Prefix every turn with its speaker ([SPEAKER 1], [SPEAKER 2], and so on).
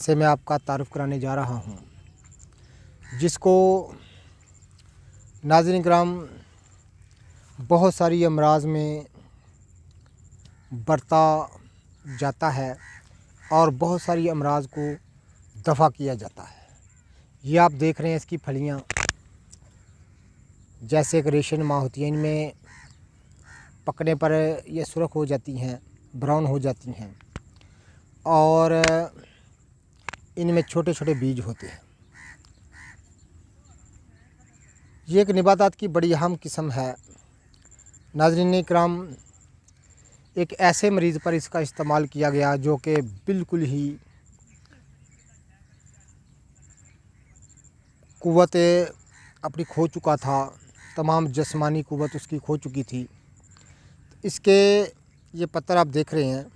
[SPEAKER 1] से मैं आपका तारुफ़ कराने जा रहा हूँ, जिसको नाज़रीन किराम बहुत सारी अमराज़ में बरता जाता है और बहुत सारी अमराज़ को दफ़ा किया जाता है। ये आप देख रहे हैं इसकी फलियाँ जैसे एक रेशम होती है, इनमें पकने पर ये सुर्ख हो जाती हैं, ब्राउन हो जाती हैं और इनमें छोटे छोटे बीज होते हैं। ये एक नबातात की बड़ी अहम किस्म है। नाज़रीन किराम, एक ऐसे मरीज़ पर इसका इस्तेमाल किया गया जो कि बिल्कुल ही क़ुव्वत अपनी खो चुका था, तमाम जिस्मानी क़ुव्वत उसकी खो चुकी थी। इसके ये पत्तर आप देख रहे हैं,